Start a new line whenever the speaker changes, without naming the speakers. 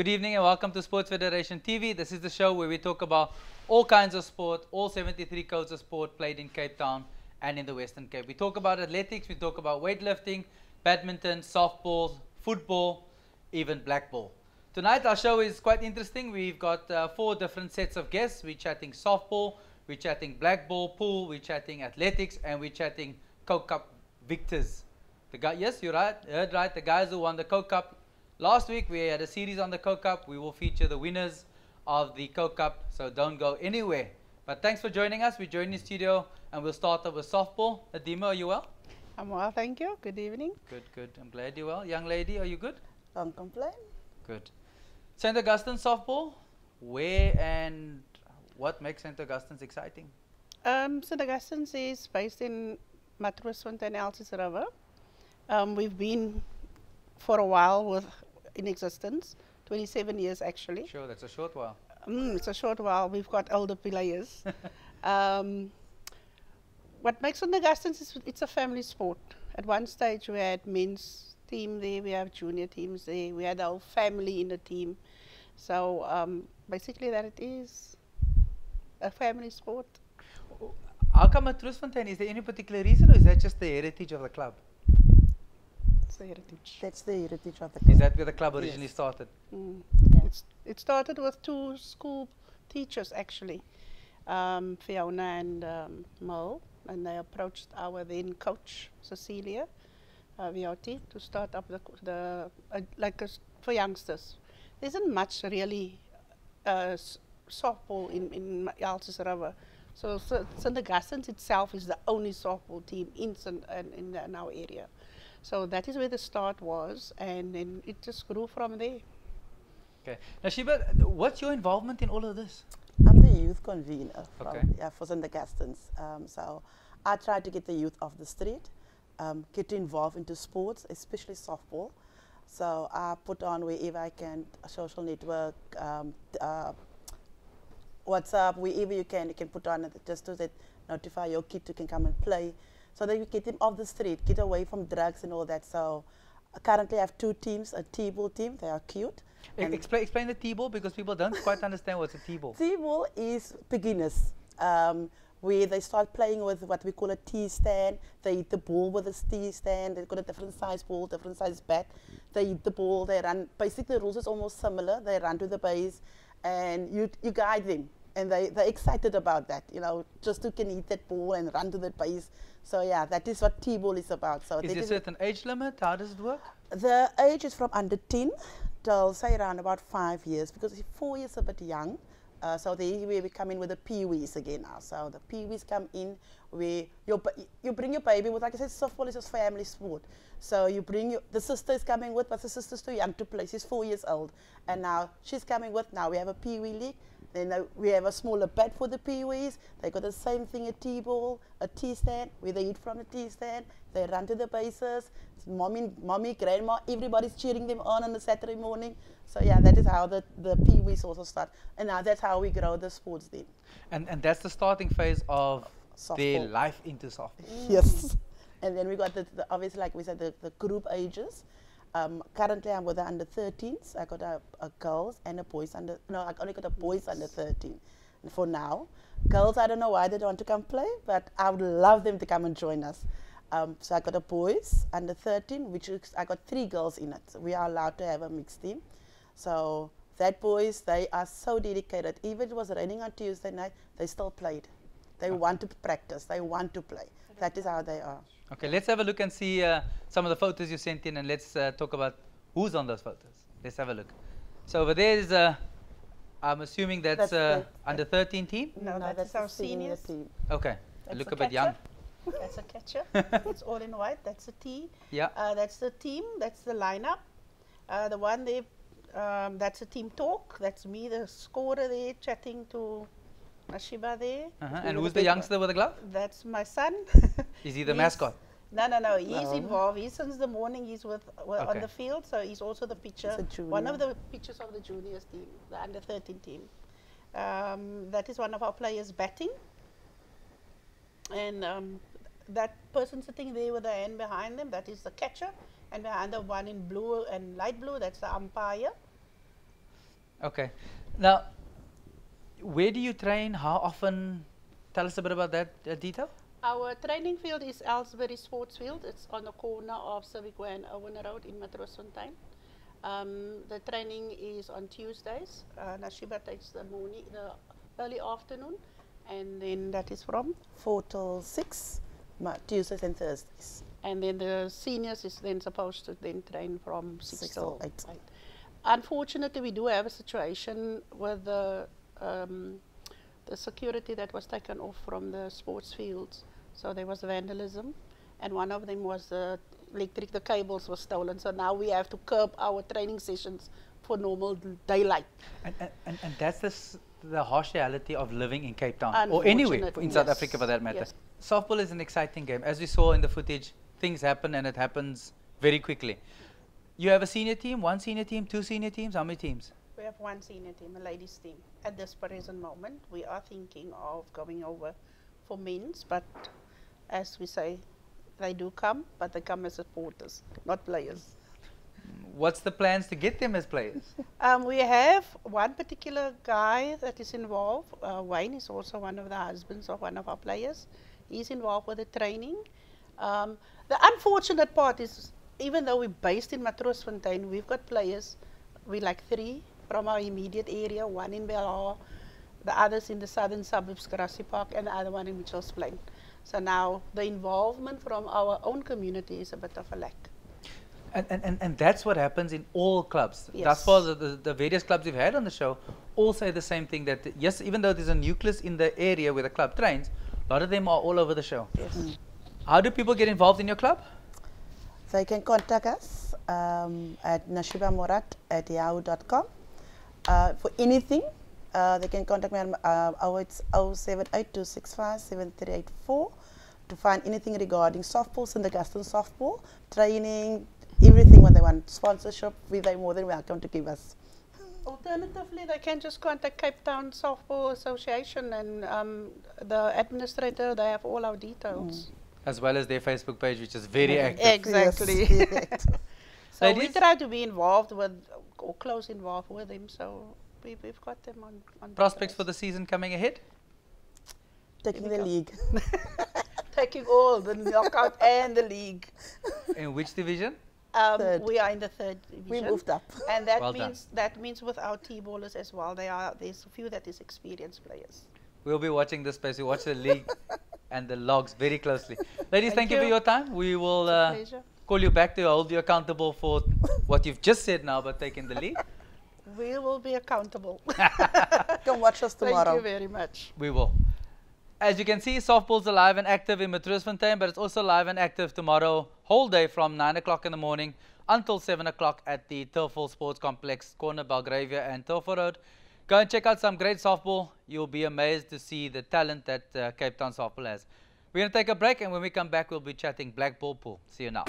Good evening and welcome to Sports Federation TV. This is the show where we talk about all kinds of sport, all 73 codes of sport played in Cape Town and in the Western Cape. We talk about athletics, we talk about weightlifting, badminton, softball, football, even blackball. Tonight our show is quite interesting. We've got 4 different sets of guests. We're chatting softball, we're chatting blackball, pool, we're chatting athletics, and we're chatting Coke Cup victors. The guy, yes, you're right, heard right, the guys who won the Coke Cup. Last week we had a series on the Coke Cup. We will feature the winners of the Coke Cup, so don't go anywhere. But thanks for joining us. We joined the studio and we'll start off with softball. Nadiema, are you well?
I'm well, thank you. Good evening.
Good, good. I'm glad you're well. Young lady, are you good?
Don't complain.
Good. St. Augustine's softball, where and what makes St. Augustine's exciting?
St. Augustine's is based in Matroosfontein, Elsies River. We've been for a while in existence, 27 years actually.
Sure, that's a short while.
It's a short while. We've got older players. What makes St. Augustine's is it's a family sport. At one stage we had men's team there, we have junior teams there, we had our family in the team. So basically that it is a family sport.
How come Matroosfontein? Is there any particular reason or is that just the heritage of the club?
It's the heritage.
That's the heritage of the club.
Is that where the club originally started?
Yeah.
It started with 2 school teachers actually, Fiona and Mo, and they approached our then coach, Salie, Viotti, to start up for youngsters. There isn't much really softball in Elsies River. So St. Augustine's itself is the only softball team in our area. So that is where the start was, and then it just grew from there.
Okay. Nashieba, what's your involvement in all of this?
I'm the youth convener for St. Augustine's. So I try to get the youth off the street, get involved into sports, especially softball. So I put on wherever I can, a social network, WhatsApp, wherever you can put on it just to notify your kid to can come and play. So that you get them off the street, get away from drugs and all that. So currently I have 2 teams, a T-ball team, they are cute.
Explain the T-ball because people don't quite understand what's a T-ball.
T-ball is beginners, where they start playing with what we call a T-stand. They hit the ball with a T-stand, they've got a different size ball, different size bat. They hit the ball, they run, basically the rules is almost similar. They run to the base and you guide them. And they're excited about that, you know, just to can hit that ball and run to the base. So yeah, that is what T-ball is about. So
is there a certain age limit? How does it work?
The age is from under 10 till say around about 5 years, because 4 years is a bit young. So there we come in with the peewees again now. So the peewees come in where you bring your baby with, like I said, softball is a family sport. So you bring the sister is coming with, but the sister's too young to play. She's 4 years old. And now she's coming with, now we have a peewee league. Then we have a smaller bat for the peewees. They got the same thing, a T-ball, a T-stand, where they eat from the T-stand. They run to the bases. Mommy, grandma, everybody's cheering them on a Saturday morning. So yeah, that is how the peewees also start. And now that's how we grow the sports then.
And that's the starting phase of their life into softball.
Yes. And then we got the obviously, like we said, the group ages. Currently I'm with the under 13s. I got a girls and a boys under, no, I only got a boys under 13 for now. Girls, I don't know why they don't want to come play, but I would love them to come and join us. So I got a boys under 13, which is, I got 3 girls in it. So we are allowed to have a mixed team. So that boys, they are so dedicated. Even if it was raining on Tuesday night, they still played. They want to practice, they want to play. That is how they are.
Okay, let's have a look and see some of the photos you sent in, and let's talk about who's on those photos. Let's have a look. So over there is, I'm assuming that's under 13 team?
No, that's our seniors
team.
Okay,
that's
look a bit young.
That's a catcher. It's all in white. That's a T.
Yeah.
That's the team. That's the lineup. The one there, that's a team talk. That's me, the scorer there, chatting to Nashieba there.
And who's the youngster with the glove?
That's my son.
Is he the mascot?
No. He's involved. Since the morning he's on the field, so he's also the pitcher. One of the pitchers of the juniors team, the under 13 team. That is one of our players batting. And that person sitting there with the hand behind them, that is the catcher. And behind the one in blue and light blue, that's the umpire.
Okay. Now, where do you train? How often? Tell us a bit about that detail.
Our training field is Elsbury Sports Field. It's on the corner of Civic and Owen Road in Matroosfontein. The training is on Tuesdays. Nashieba takes the morning, the early afternoon, and then that is from
4 till 6, Tuesdays and Thursdays.
And then the seniors is then supposed to then train from 6 till 8.
8.
Unfortunately, we do have a situation with the security that was taken off from the sports fields. So there was vandalism, and one of them was the cables were stolen. So now we have to curb our training sessions for normal daylight.
And that's the harsh reality of living in Cape Town, or anywhere in South Africa for that matter.
Yes.
Softball is an exciting game. As we saw in the footage, things happen and it happens very quickly. You have a senior team, 1 senior team, 2 senior teams, how many teams?
We have 1 senior team, a ladies team. At this present moment, we are thinking of going over for men's, but as we say, they do come, but they come as supporters, not players.
What's the plans to get them as players?
We have one particular guy that is involved. Wayne is also one of the husbands of one of our players. He's involved with the training. The unfortunate part is, even though we're based in Matroosfontein, we've got players. We like 3 from our immediate area, 1 in Belhar, the others in the southern suburbs, Grassy Park, and the other one in Mitchells Plain. So now the involvement from our own community is a bit of a lack.
And that's what happens in all clubs.
Yes.
Thus far, the various clubs we've had on the show all say the same thing, that yes, even though there's a nucleus in the area where the club trains, a lot of them are all over the show.
Yes.
How do people get involved in your club?
They can contact us at nashieba@yahoo.com. For anything, they can contact me on it's 078-265-7384 to find anything regarding softball, Syndergaston softball, training, everything when they want sponsorship, they're more than welcome to give us.
Alternatively, they can just contact Cape Town Softball Association, and the administrator, they have all our details.
As well as their Facebook page, which is very active.
Exactly.
Yes.
So we
Ladies?
try to be involved with, or close involved with them, so we've got them on
Prospects for the season coming ahead?
Taking the
go.
league.
taking all the knockout and the league.
In which division?
Third.
We are in the 3rd division.
We moved up.
And that
Well done.
means with our T-ballers as well, there's a few that is experienced players.
We'll be watching this space. We watch the league and the logs very closely. Ladies, thank you for
you.
your time. We will
It's a pleasure.
call you back to hold you accountable for what you've just said now about taking the lead.
We will be accountable.
Come watch us tomorrow.
Thank you very much.
We will. As you can see, softball's alive and active in Matroosfontein, but it's also live and active tomorrow, whole day from 9 o'clock in the morning until 7 o'clock at the Turfwall Sports Complex, corner Belgravia and Turfwall Road. Go and check out some great softball. You'll be amazed to see the talent that Cape Town softball has. We're going to take a break, and when we come back, we'll be chatting black ball pool. See you now.